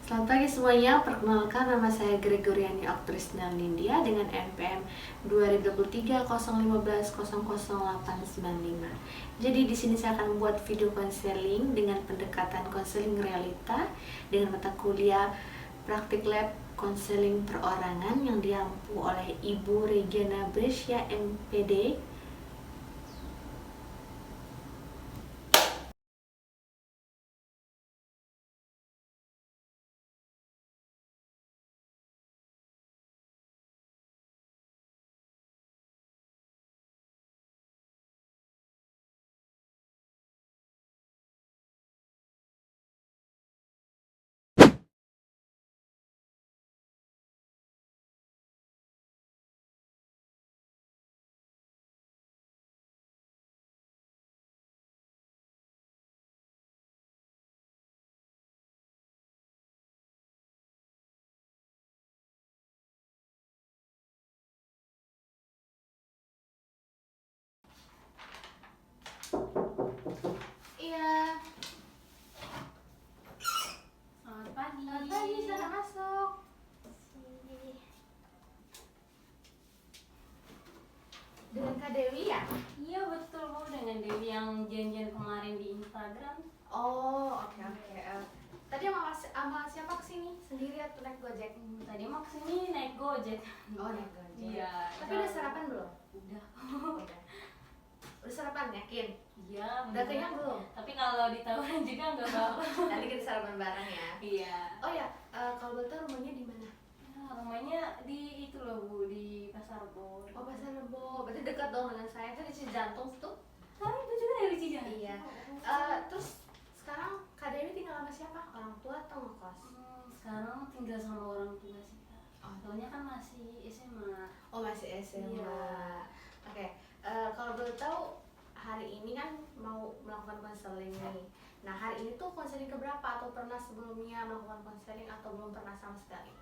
Selamat pagi semuanya, perkenalkan nama saya Gregoriani Oktrisna Nindya dengan NPM 2023-015-00895. Jadi di sini saya akan membuat video konseling dengan pendekatan konseling realita dengan mata kuliah praktik lab konseling perorangan yang diampu oleh Ibu Regina Brescia MPD. Iya. Selamat pagi. Selamat pagi, silahkan masuk. Dengan Kak Dewi ya? Iya betul Bu, dengan Dewi yang janjian kemarin di Instagram. Oh, oke. Tadi sama siapa kesini? Sendiri atau naik Gojek? Tadi mau kesini naik Gojek. Oh, naik Gojek. Iya. Tapi udah sarapan belum? Udah. Udah sarapan, yakin? Iya. Udah kenyang belum? Tapi kalau ditawarin juga nggak apa-apa. Nanti kita sarapan bareng ya. Iya. Oh ya, kalau boleh tahu rumahnya di mana? Nah, rumahnya di itu loh Bu, di Pasar Rebo. Oh, Pasar Rebo. Berarti dekat dong dengan saya. Itu di Cijantung tuh. Nah, itu juga dari Cijantung. Iya. Terus sekarang Kak Dewi tinggal sama siapa? Orang tua atau ngekos? Sekarang tinggal sama orang tua sih Kak. Oh. Soalnya kan masih SMA. Oh, masih SMA. Iya. Oke. Kalau boleh tahu hari ini kan mau melakukan konseling nih. Nah, hari ini tuh konseling keberapa atau pernah sebelumnya melakukan konseling atau belum pernah sama sekali?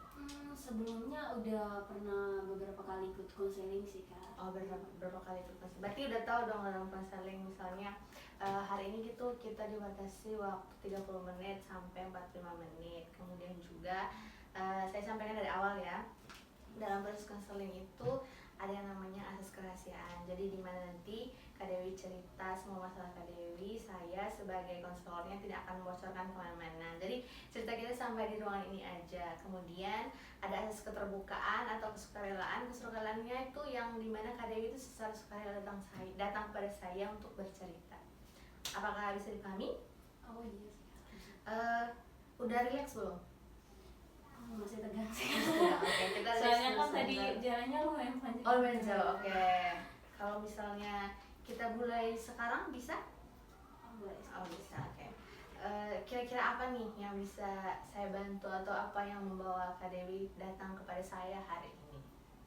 Sebelumnya udah pernah beberapa kali ikut konseling sih Kak. Oh, berapa kali ikut konseling? Berarti udah tahu dong dalam konseling misalnya hari ini gitu kita dibatasi waktu 30 menit sampai 45 menit. Kemudian juga saya sampaikan dari awal ya. Dalam proses konseling itu ada yang namanya asas kerahasiaan. Jadi di mana nanti Kak Dewi cerita semua masalah Kak Dewi, saya sebagai konselornya tidak akan membocorkan kemana-mana. Jadi cerita kita sampai di ruangan ini aja. Kemudian ada asas keterbukaan atau kesukarelaan. Kesukarelaannya itu yang dimana Kak Dewi itu secara sukarela datang kepada saya untuk bercerita. Apakah bisa dipahami? Oh iya sih Kak. Udah rileks belum? Masih tegang sih. Oke, kita Soalnya kan sebentar. tadi jalannya lumayan panjang. Oh, lumayan jauh. Oke. Kalau misalnya kita mulai sekarang bisa? Boleh. Oh, bisa. Oke. Kira-kira apa nih yang bisa saya bantu atau apa yang membawa Kak Dewi datang kepada saya hari ini?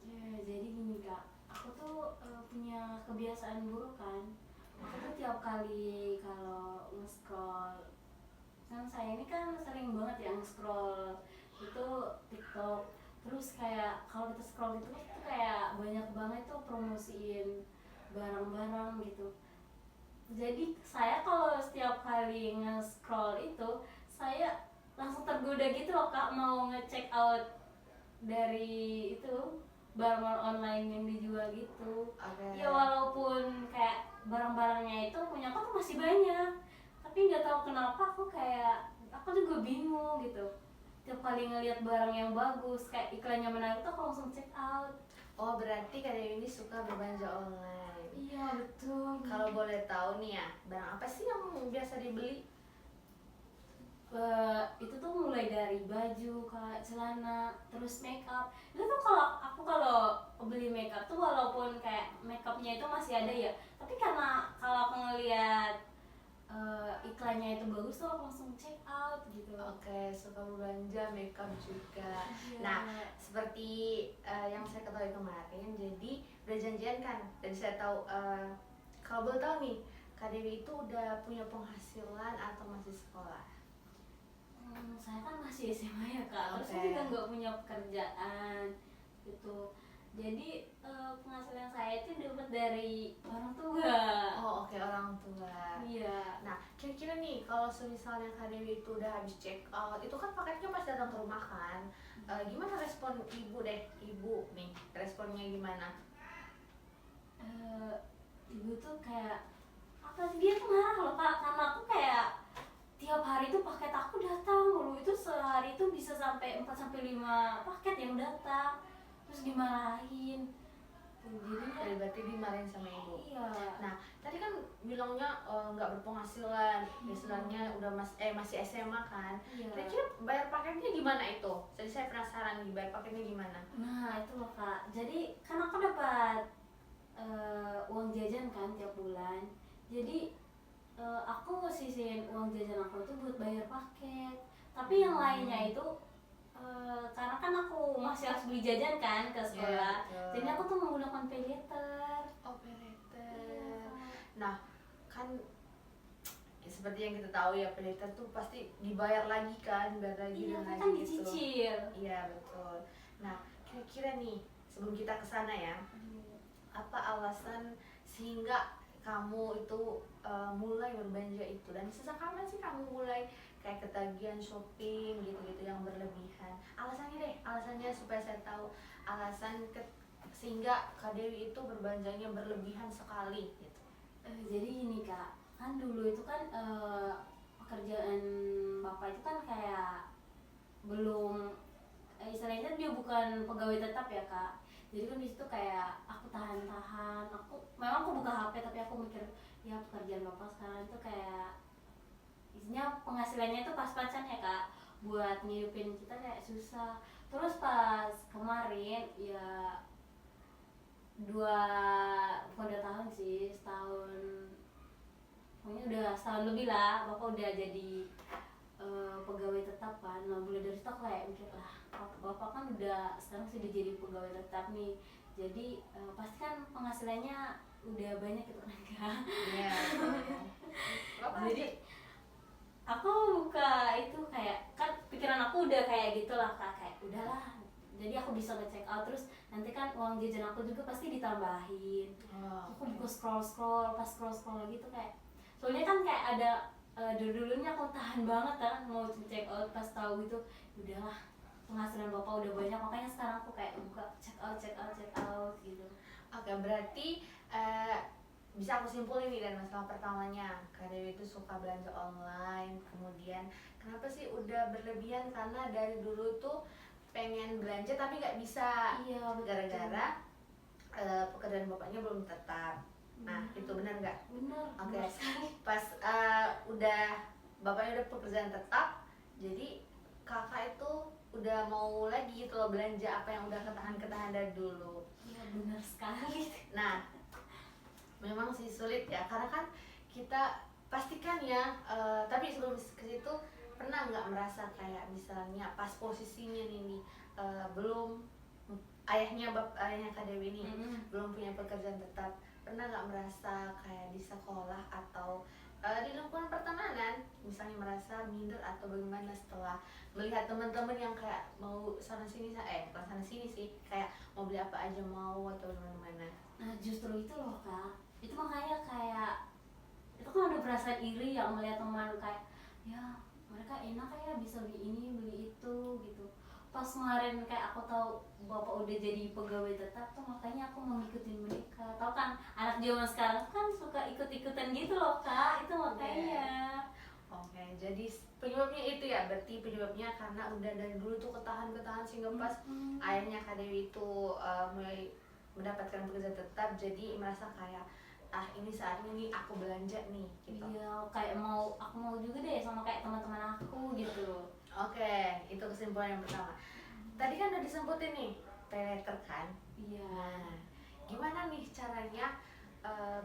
Ya, jadi gini Kak, aku tuh punya kebiasaan buruk kan. Aku tuh tiap kali kalau nge-scroll, kan saya ini kan sering banget ya nge-scroll itu TikTok. Terus kayak kalau kita scroll itu kayak banyak banget tuh promosiin barang-barang gitu. Jadi saya kalau setiap kali nge-scroll itu saya langsung tergoda gitu loh Kak, mau ngecek out dari itu barang online yang dijual gitu. Okay. Ya walaupun kayak barang-barangnya itu punya aku tuh masih banyak, tapi nggak tahu kenapa aku juga bingung gitu. Tiap kali ngelihat barang yang bagus kayak iklannya menarik tuh aku langsung check out. Oh, berarti Kak Dewi ini suka berbelanja online. Iya betul. Kalau boleh tahu nih ya, barang apa sih yang biasa dibeli? Itu tuh mulai dari baju, Kak, celana, terus makeup. Itu tuh kalau beli makeup tuh walaupun kayak makeupnya itu masih ada ya, tapi karena kalau aku ngeliat iklannya itu bagus tuh aku langsung check out gitu. Oke, suka berbelanja makeup juga. Iya. Nah, seperti yang saya ketahui kemarin, jadi udah janjian kan? Dan saya tahu kalau boleh tahu nih, Kak Dewi itu udah punya penghasilan atau masih sekolah? Saya kan masih SMA ya Kak, terus Oke. saya juga nggak punya pekerjaan gitu. Jadi penghasilan saya itu dapat dari orang tua. Oh oke, orang tua. Iya. Nah, kira-kira nih kalau misalnya Kak Dewi itu udah habis check out, itu kan paketnya pas datang ke rumah kan? Gimana respon ibu deh? Ibu nih, responnya gimana? Eh, Ibu tuh kayak apa sih, dia tuh marah loh kak, karena aku kayak tiap hari tuh paket aku datang mulu, itu sehari tuh bisa sampai 4 sampai 5 paket yang datang, terus dimarahin. Jadi kan Berarti dimarahin sama ibu. iya. Nah, tadi kan bilangnya nggak berpenghasilan, istilahnya udah masih SMA kan. Iya. Kira-kira bayar paketnya gimana itu? Jadi saya penasaran nih, bayar paketnya gimana? Nah itu loh kak, jadi kan aku dapat uang jajan kan tiap bulan, jadi aku sisihin uang jajan aku tuh buat bayar paket, tapi yang lainnya itu karena kan aku masih harus beli jajan kan ke sekolah, Iya, jadi betul. aku tuh menggunakan paylater. Iya, Operator. Kak. Nah, kan ya seperti yang kita tahu ya, operator tuh pasti dibayar lagi kan, dibayar lagi Iya dan kan, lagi gitu. dicicil. Iya, betul. Nah, kira-kira nih, sebelum kita ke sana ya, apa alasan sehingga kamu itu mulai berbelanja itu, dan sejak kapan sih kamu mulai kayak ketagihan shopping gitu-gitu yang berlebihan? Alasannya deh, alasannya supaya saya tahu sehingga Kak Dewi itu berbelanjanya berlebihan sekali gitu. Jadi gini kak, kan dulu itu kan pekerjaan bapak itu kan kayak belum, istilahnya dia bukan pegawai tetap ya kak, jadi kan di situ kayak aku tahan-tahan, aku memang aku buka HP tapi aku mikir ya pekerjaan bapak sekarang itu kayak isinya penghasilannya itu pas-pasan ya kak, buat ngidupin kita kayak susah. Terus pas kemarin ya dua, bukan 2 tahun sih, setahun, pokoknya udah setahun lebih lah bapak udah jadi pegawai tetap kan. Nah mulai dari situ aku kayak mikir lah, bapak kan udah sekarang sudah jadi pegawai tetap nih, jadi pasti kan penghasilannya udah banyak gitu kan kak. Iya. Bapak Jadi aku buka itu kayak, kan pikiran aku udah kayak gitulah kak, kayak udahlah, jadi aku bisa nge-check out, terus nanti kan uang jajan aku juga pasti ditambahin. Aku buka scroll pas scroll lagi tuh kayak, soalnya kan kayak ada dulunya aku tahan banget kan mau check out, pas tahu gitu udahlah penghasilan bapak udah banyak, makanya sekarang aku kayak buka check out gitu. Oke, berarti bisa aku simpulin nih dari masalah pertamanya, Kak Dewi itu suka belanja online. Kemudian kenapa sih udah berlebihan? Karena dari dulu tuh pengen belanja tapi nggak bisa, Iya betul. gara-gara pekerjaan bapaknya belum tetap. Nah, itu benar nggak? Bener. Oke. Bener sekali. Pas udah bapaknya udah pekerjaan tetap, jadi kakak itu udah mau lagi gitu loh belanja apa yang udah ketahan dari dulu. Iya bener sekali. Nah, memang sih sulit ya, karena kan kita pastikan ya, tapi sebelum ke situ pernah nggak merasa kayak misalnya pas posisinya nih belum ayahnya Kak Dewi ini belum punya pekerjaan tetap, pernah nggak merasa kayak di sekolah atau di lingkungan pertemanan misalnya merasa minder atau bagaimana setelah melihat teman-teman yang kayak mau sana sini bukan sana sini sih, kayak mau beli apa aja mau atau gimana? Nah justru itu loh kak, itu makanya kayak itu kan ada perasaan iri yang melihat teman kayak ya mereka enak ya bisa beli ini beli itu gitu. Pas kemarin kayak aku tahu bapak udah jadi pegawai tetap tuh, makanya aku mau ngikutin mereka. Tahu kan anak zaman sekarang kan suka ikut-ikutan gitu loh kak, itu makanya. Oke, jadi penyebabnya itu ya, berarti penyebabnya karena udah dari dulu tuh ketahan sehingga pas ayahnya Kak Dewi itu mulai mendapatkan pekerjaan tetap, jadi merasa kayak ini saatnya nih aku belanja nih gitu. Iya, kayak aku mau juga deh sama kayak teman-teman aku gitu. Oke, itu kesimpulan yang pertama. Tadi kan udah disebutin nih paylater kan. Iya. Nah, gimana nih caranya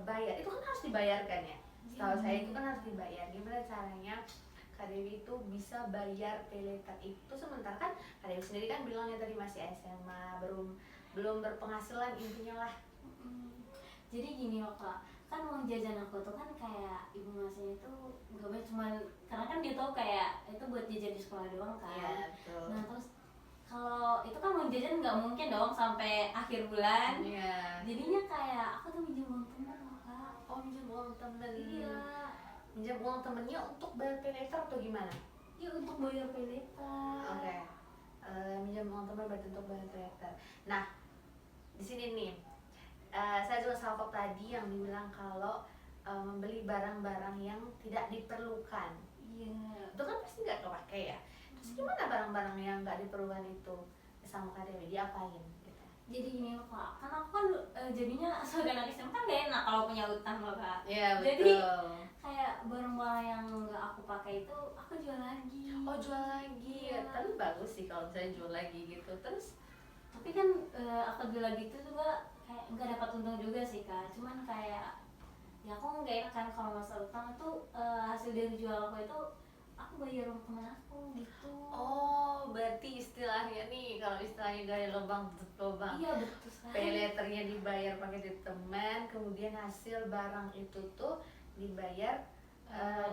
bayar? Itu kan harus dibayarkan ya. Setahu saya itu kan harus dibayar. Gimana caranya Kak Dewi itu bisa bayar paylater itu, sementara kan Kak Dewi sendiri kan bilangnya tadi masih SMA, belum berpenghasilan intinya lah. Jadi gini loh kak, kan uang jajan aku tuh kan kayak ibu ngasihnya itu gak banyak, cuman karena kan dia tahu kayak itu buat jajan di sekolah doang kan. Iya, betul. Nah terus kalau itu kan mau jajan nggak mungkin dong sampai akhir bulan. Iya. Jadinya kayak aku tuh minjem uang temen loh kak. Oh, minjem uang temen. Iya. Minjem uang temennya untuk bayar pay later atau gimana? Iya untuk bayar pay later. Oke. Minjem uang temen berarti untuk bayar pay later. Nah, di sini nih, saya juga salvok tadi yang dibilang kalau membeli barang-barang yang tidak diperlukan. Iya. Itu kan pasti nggak kepake ya. Terus gimana barang-barang yang nggak diperlukan itu sama Kak Dewi diapain gitu? Jadi gini loh kak, karena aku kan jadinya sebagai anak SMA kan gak enak kalau punya utang loh kak. Iya, Jadi betul. kayak barang-barang yang nggak aku pakai itu aku jual lagi. Oh, jual lagi. Iya. Tapi bagus sih kalau misalnya jual lagi gitu. Terus Tapi kan aku jual lagi itu juga kayak nggak dapat untung juga sih kak. Cuman kayak ya aku nggak enak kan kalau masalah utang itu hasil dari jual aku itu aku bayar uang teman aku gitu. oh, berarti istilahnya nih, kalau istilahnya gali lubang tutup lubang. Iya betul sekali. Pay letternya dibayar pakai duit teman, kemudian hasil barang itu tuh dibayar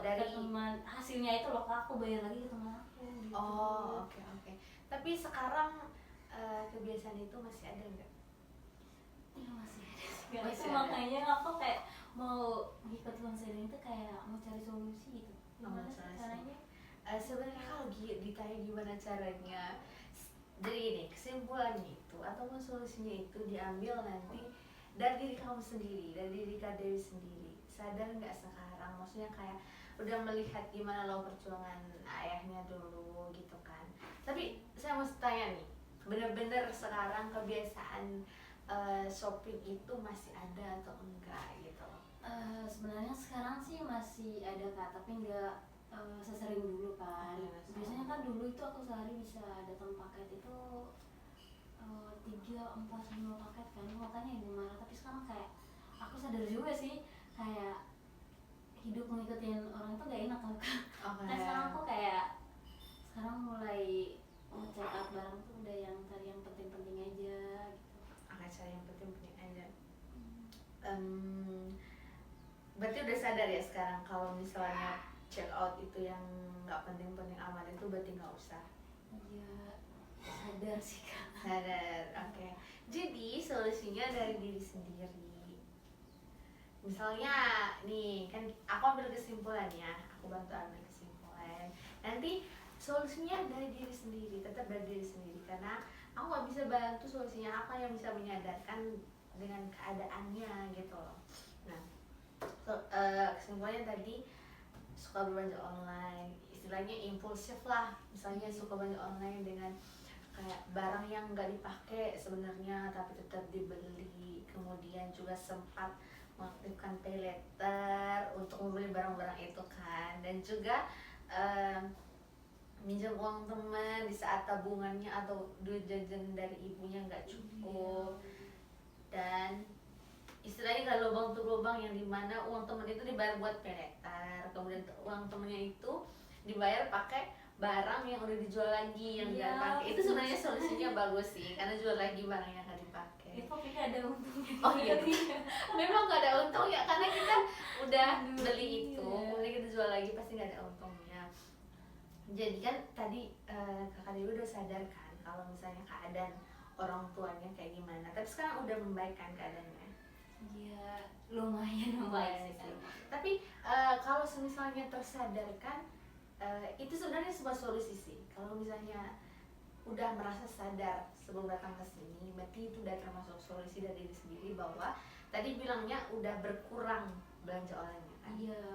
dari. Ke teman, hasilnya itu loh kak aku bayar lagi ke teman aku gitu. Oh, oke oke. Tapi sekarang kebiasaan itu masih ada nggak? Iya masih ada sih kak. Masih Itu ada. makanya aku kayak mau ngikut loan sharing itu kayak mau cari solusi gitu. Gimana sih solusi. caranya? Sebenarnya kalau ditanya gimana caranya, jadi ini kesimpulannya itu ataupun solusinya itu diambil nanti dari diri kamu sendiri, dari diri Kak Dewi sendiri. Sadar nggak sekarang? Maksudnya kayak udah melihat gimana lo perjuangan ayahnya dulu gitu kan. Tapi saya mau tanya nih, bener-bener sekarang kebiasaan shopping itu masih ada atau enggak gitu? Sebenarnya sekarang sih masih ada kak, tapi nggak sesering dulu kan. Iya, Biasanya kan dulu itu aku sehari bisa datang paket itu 3, 4, 5 paket kan, makanya ibu marah. Tapi sekarang kayak aku sadar juga sih kayak hidup ngikutin orang itu gak enak kan kak. Oke. Nah sekarang aku kayak sekarang mulai check out barang tuh udah yang cari yang penting-penting aja gitu. Oke, cari yang penting-penting aja. Berarti udah sadar ya sekarang kalau misalnya check out itu yang nggak penting-penting amat itu berarti nggak usah. Iya sadar sih kak. Sadar, oke. Jadi solusinya dari diri sendiri. Misalnya nih kan aku ambil kesimpulannya, aku bantu ambil kesimpulan. Nanti solusinya dari diri sendiri, tetap dari diri sendiri karena aku nggak bisa bantu solusinya apa yang bisa menyadarkan dengan keadaannya gitu loh. Nah, kesimpulannya tadi suka berbelanja online, istilahnya impulsif lah, misalnya suka belanja online dengan kayak barang yang nggak dipakai sebenarnya tapi tetap dibeli, kemudian juga sempat mengaktifkan pay later untuk membeli barang-barang itu kan, dan juga minjem uang teman di saat tabungannya atau duit jajan dari ibunya nggak cukup, dan istilahnya nggak lubang tuh lubang yang dimana uang temen itu dibayar buat pay later, kemudian uang temennya itu dibayar pakai barang yang udah dijual lagi yang nggak Iya, pakai. Itu sebenarnya solusinya bagus sih karena jual lagi barang yang nggak dipakai. Itu tapi ada untungnya. Oh iya, memang nggak ada untung ya karena kita udah Aduh, beli itu, iya. kemudian kita jual lagi pasti nggak ada untungnya. Jadi kan tadi kakak Dewi udah sadar kan kalau misalnya keadaan orang tuanya kayak gimana, tapi sekarang udah membaik kan keadaannya. Iya lumayan membaik sih. Tapi kalau misalnya tersadarkan, itu sebenarnya sebuah solusi sih. Kalau misalnya udah merasa sadar sebelum datang ke sini, berarti itu udah termasuk solusi dari diri sendiri bahwa tadi bilangnya udah berkurang belanja online kan. Iya.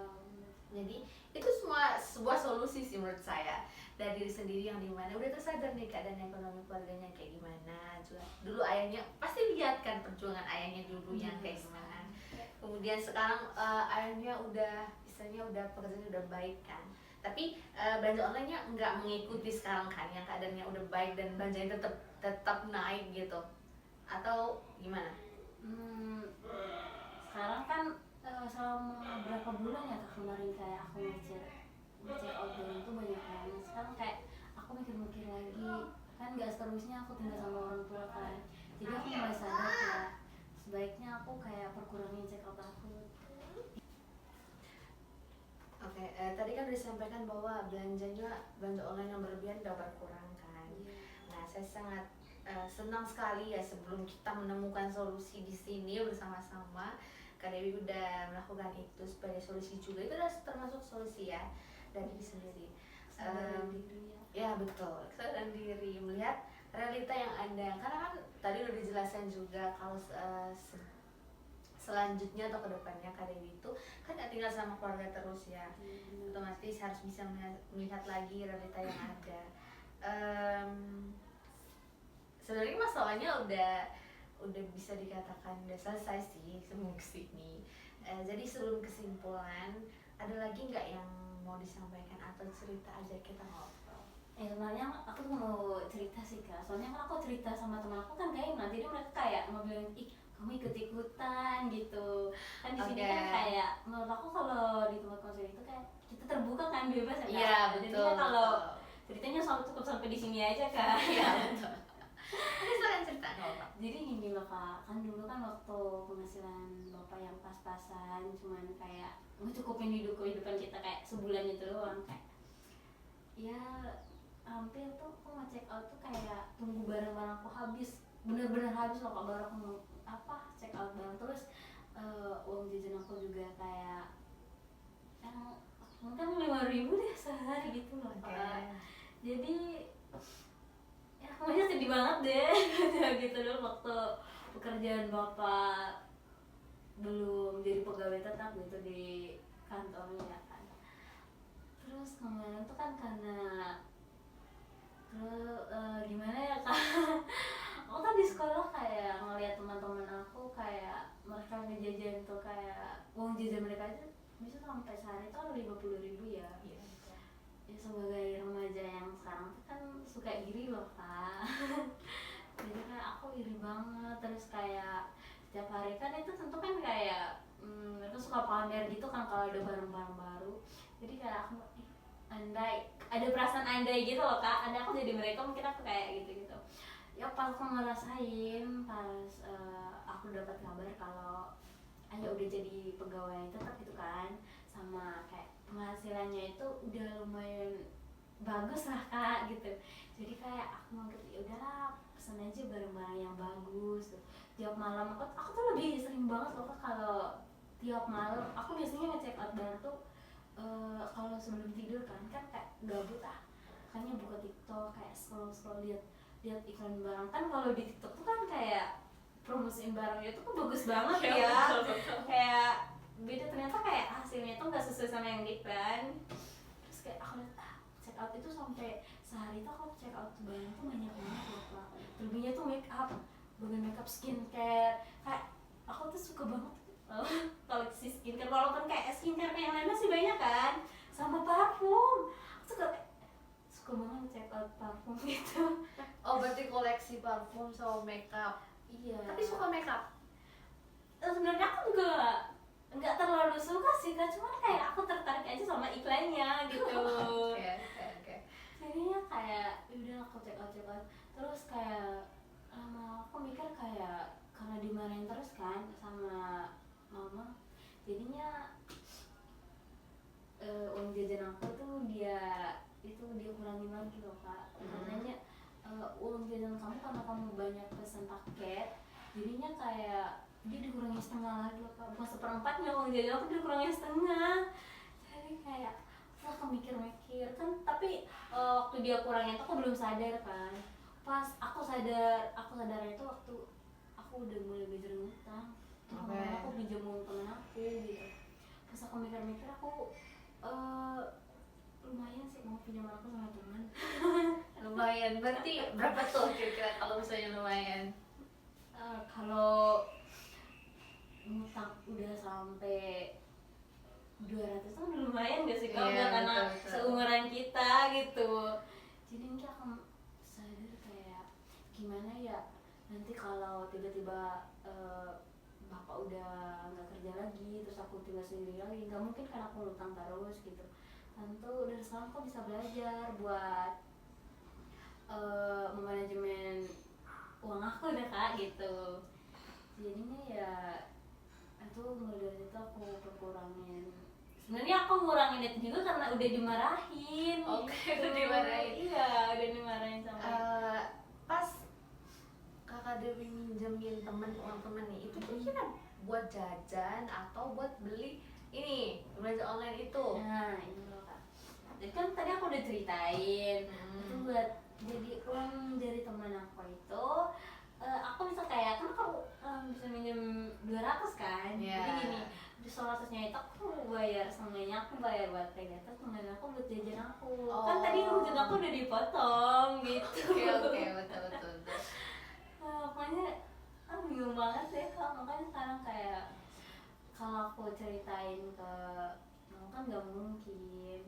Jadi itu semua sebuah solusi sih menurut saya dari diri sendiri yang dimana udah tersadar nih keadaan ekonomi keluarganya kayak gimana. Juga dulu ayahnya pasti lihat kan perjuangan ayahnya dulu yang kayak gimana. Kemudian sekarang ayahnya udah istilahnya udah pekerjaannya udah baik kan. Tapi belanja online-nya nggak mengikuti sekarang kan yang keadaannya udah baik dan belanjanya tetap naik gitu. Atau gimana? Sekarang kan selama berapa bulan ya kak kemarin kayak aku ngecek out barang tuh banyak banget. Sekarang kayak aku mikir-mikir lagi kan nggak seterusnya aku tinggal sama orang tua kan. Jadi aku mulai sadar kayak sebaiknya aku kayak perkurangin check out aku. Oke, tadi kan udah disampaikan bahwa belanja online yang berlebihan udah berkurang kan. Nah, saya sangat senang sekali ya sebelum kita menemukan solusi di sini bersama-sama. Kak Dewi udah melakukan itu sebagai solusi juga, itu adalah termasuk solusi ya dari diri sendiri. Kesadaran diri ya. Ya betul, kesadaran diri, melihat realita yang ada. Karena kan tadi udah dijelaskan juga kalau selanjutnya atau kedepannya Kak Dewi itu kan gak tinggal sama keluarga terus ya, otomatis harus bisa melihat lagi realita yang ada. Sebenarnya masalahnya udah bisa dikatakan udah selesai sih sebelum kesini. Jadi sebelum kesimpulan, ada lagi nggak yang mau disampaikan atau cerita aja kita ngobrol? Sebenarnya aku tuh mau cerita sih Kak, soalnya kan aku cerita sama teman aku kan gak enak, jadi mereka kayak ngobrolin, ih kamu ikut-ikutan gitu kan. Di sini kan kayak menurut aku kalau di tempat konser itu kayak kita terbuka kan, bebas ya Kak. Iya betul. Jadi kan kalau ceritanya cukup sampai di sini aja Kak. Iya betul. Ini soal cerita nggak? Jadi gini loh Kak, kan dulu kan waktu penghasilan bapak yang pas-pasan cuman kayak ngecukupin hidup kehidupan kita kayak sebulan itu doang, kayak ya hampir tuh aku nge-check out tuh kayak tunggu barang-barang aku habis, bener-bener habis loh Kak, baru aku mau check out barang. Terus uang jajan aku juga kayak yang mungkin 5.000 deh sehari gitu loh Kak. Jadi ya pokoknya sedih banget deh gitu dulu waktu pekerjaan bapak belum jadi pegawai tetap gitu di kantornya kan. Terus kemarin tuh kan karena gimana ya Kak, aku kan di sekolah kayak ngeliat teman-teman aku kayak mereka ngejajan tuh kayak uang jajan mereka aja bisa sampai sehari tuh 50.000 ya. Ya sebagai remaja yang sekarang tuh kan suka iri loh Kak. Jadi kayak aku iri banget. Terus kayak setiap hari kan itu tentu kan kayak mereka suka pamer gitu kan kalau ada barang-barang baru. Jadi kayak aku andai ada perasaan andai gitu loh Kak, ada aku jadi mereka mungkin aku kayak gitu ya. Pas aku ngerasain pas aku dapat kabar kalau ayah udah jadi pegawai tetap gitu kan, sama kayak penghasilannya itu udah lumayan bagus lah Kak gitu. Jadi kayak aku mau gitu, ya udahlah pesan aja barang-barang yang bagus tuh. Tiap malam aku tuh lebih sering banget loh Kak, kalau tiap malam aku biasanya ngecek out barang tuh kalau sebelum tidur kan kayak gabut makanya buka TikTok kayak scroll lihat iklan barang. Kan kalau di TikTok tuh kan kayak promosiin barangnya tuh kan bagus banget ya, kayak beda, ternyata kayak hasilnya tuh nggak sesuai sama yang di iklan. Terus kayak aku lihat check out itu sampai sehari tuh aku check out barang tuh banyak banget loh Kak. Lebihnya tuh make up, bagian makeup, skincare, kayak aku tuh suka banget koleksi skincare, walaupun kayak skincare yang lain masih banyak kan, sama parfum. Aku suka banget check out parfum gitu. Oh berarti koleksi parfum sama makeup. Iya. Tapi suka makeup? Sebenarnya aku juga nggak terlalu suka sih Kak, cuman kayak aku tertarik aja sama iklannya gitu. Oke. Jadinya kayak udah aku check out. Terus kayak lama aku mikir kayak karena dimarahin terus kan sama mama, jadinya uang jajan aku tuh dia kurangin lagi loh Kak. Katanya uang jajan kamu karena kamu banyak pesan paket, jadinya kayak dia dikurangi setengah lagi loh Kak, bukan seperempatnya uang jajan aku dikurangin setengah. Jadi kayak aku mikir-mikir kan, tapi waktu dia kurangin itu aku belum sadar kan. Pas aku sadar itu waktu aku udah mulai belajar ngutang. Aku pinjam uang temen aku gitu. Pas aku mikir-mikir aku lumayan sih mau pinjam aku sama teman. Lumayan, berarti berapa tuh kira-kira kalau misalnya lumayan? Kalau ngutang udah sampai 200 kan lumayan gak sih Kak? Udah karena betul. Seumuran kita gitu. Jadi mungkin aku sadar kayak gimana ya nanti kalau tiba-tiba bapak udah nggak kerja lagi, terus aku tinggal sendiri lagi, nggak mungkin kan aku ngutang terus gitu. Tentu dari sekarang aku bisa belajar buat memanajemen uang aku deh Kak gitu. Jadinya ya itu mulai dari itu aku kurangin. Sebenarnya aku ngurangin itu juga karena udah dimarahin. Oke, udah dimarahin. Iya, udah dimarahin sama uang temen nih, itu kira-kira buat jajan atau buat beli ini belanja online itu? Nah ini loh kak, jadi kan tadi aku udah ceritain itu buat jadi uang dari teman aku itu. Aku bisa kayak kan aku bisa minjem 200 kan, jadi gini di 100-nya itu aku bayar, setengahnya aku bayar buat pay letter, setengahnya aku buat jajan aku. Kan tadi jajan aku udah dipotong gitu. Oke, betul. Pokoknya bingung banget deh kak, makanya sekarang kayak kalau aku ceritain ke mama kan nggak mungkin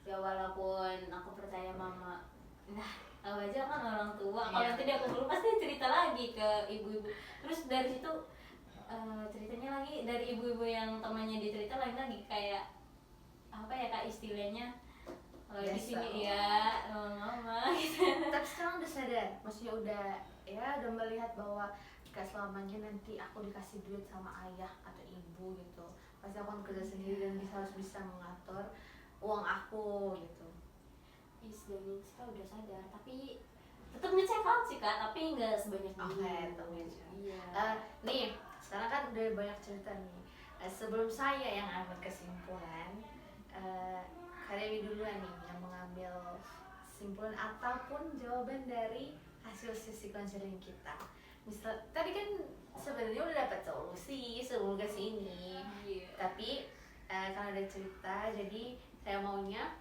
ya, walaupun aku percaya mama, nah tahu aja kan orang tua, kalau nanti dia kumpul pasti cerita lagi ke ibu-ibu, terus dari situ ceritanya lagi dari ibu-ibu yang temannya dicerita lain lagi, kayak apa ya kak istilahnya, kalau di sini ya mama gitu. Tapi sekarang udah sadar, maksudnya udah melihat bahwa gak selamanya nanti aku dikasih duit sama ayah atau ibu gitu, pasti aku akan kerja sendiri dan harus bisa mengatur uang aku gitu. Istilahnya sih udah sadar, tapi tetap ngecek out sih kak, tapi nggak sebanyak dulu. Tetap ngecek. Iya. Nih sekarang kan udah banyak cerita nih. Sebelum saya yang ambil kesimpulan, Kak Dewi duluan nih yang mengambil kesimpulan ataupun jawaban dari hasil sesi konseling kita. Misal tadi kan sebenarnya udah dapat solusi sebelum ke sini, tapi karena ada cerita, jadi saya maunya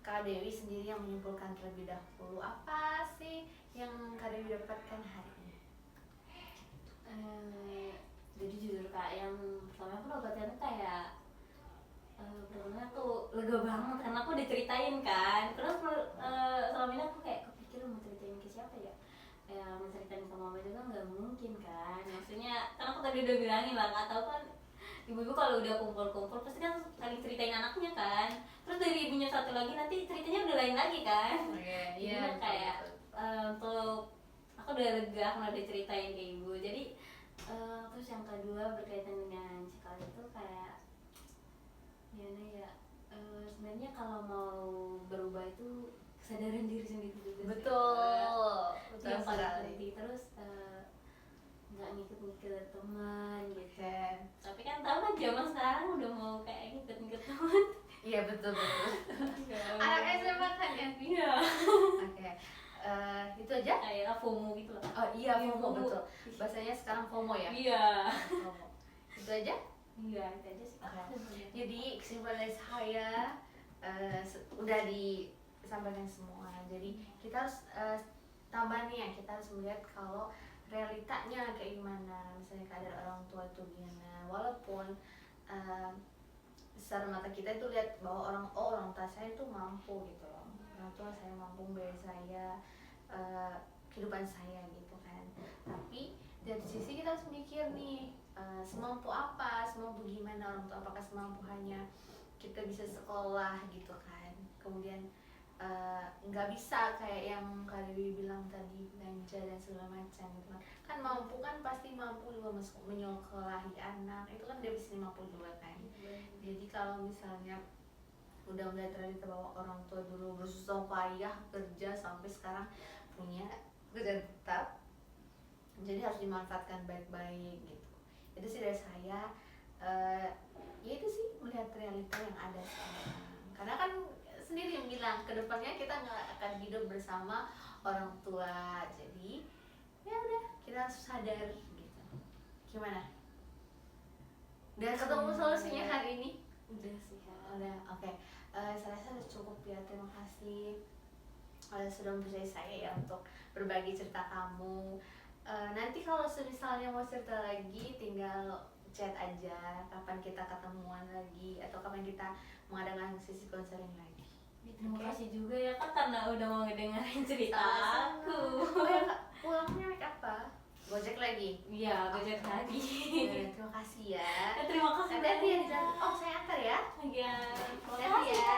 Kak Dewi sendiri yang menyimpulkan terlebih dahulu, apa sih yang Kak Dewi dapatkan hari ini? Jadi jujur kak, yang pertama aku dapatnya tuh kayak pertama tuh lega banget karena aku diceritain kan, terus selama ini aku kayak kepikir mau ceritain ke siapa ya, mau ceritain ke mama juga nggak mungkin kan, maksudnya kan aku tadi udah bilangin lah, nggak tahu kan ibu-ibu kalau udah kumpul-kumpul pasti kan saling ceritain anaknya kan, terus dari ibunya satu lagi nanti ceritanya udah lain lagi kan. Iya, kayak untuk aku udah lega karena diceritain ke ibu. Jadi terus yang kedua berkaitan dengan cikal itu kayak gimana ya, sebenarnya kalau mau berubah itu kesadaran diri sendiri juga. Betul Yang paling sekali. penting. Terus nggak ngikut-ngikut teman gitu. Tapi kan tahu kan zaman sekarang udah mau kayak ngikut-ngikut teman. Iya betul. Anak SMA kan ya. Iya. Oke. Itu aja. Kayak FOMO gitu lah. Oh iya, FOMO betul. Bahasanya sekarang FOMO ya. Iya. FOMO. Itu aja. Iya, itu aja sih. Jadi kesimpulan dari saya udah disampaikan semua. Jadi kita harus tambah nih ya, kita harus melihat kalau realitanya kayak gimana, misalnya keadaan orang tua itu gimana, walaupun secara mata kita itu lihat bahwa orang tua saya itu mampu gitu loh, orang tua saya mampu membayar saya kehidupan saya gitu kan, tapi dari sisi kita harus mikir nih semampu apa, semampu gimana orang tua, apakah semampu hanya kita bisa sekolah gitu kan, kemudian nggak bisa kayak yang Kak Dewi bilang tadi belanja dan segala macam gitu kan, mampu kan pasti mampu juga menyokolahi anak, itu kan dia bisa mampu juga kan. Jadi kalau misalnya udah mulai terlihat bahwa orang tua dulu bersusah payah kerja sampai sekarang punya kerjaan tetap, jadi harus dimanfaatkan baik-baik gitu. Itu sih dari saya. Ya itu sih melihat realita yang ada sekarang, karena kan sendiri yang bilang kedepannya kita nggak akan hidup bersama orang tua, jadi ya udah kita harus sadar gitu. Gimana? Udah ketemu solusinya hari ini? Udah sih kak. Udah, oke. Saya rasa udah cukup ya, terima kasih sudah mempercayai saya ya untuk berbagi cerita kamu. Nanti kalau misalnya mau cerita lagi tinggal chat aja kapan kita ketemuan lagi atau kapan kita mengadakan sesi konseling lagi. Terima kasih juga ya kak karena udah mau ngedengerin cerita aku. Oh ya kak, pulangnya naik apa? Gojek lagi? Iya, Gojek lagi. Terima kasih ya. Terima kasih Hati-hati ya di jalan. Oh saya antar ya. Iya. Hati-hati ya.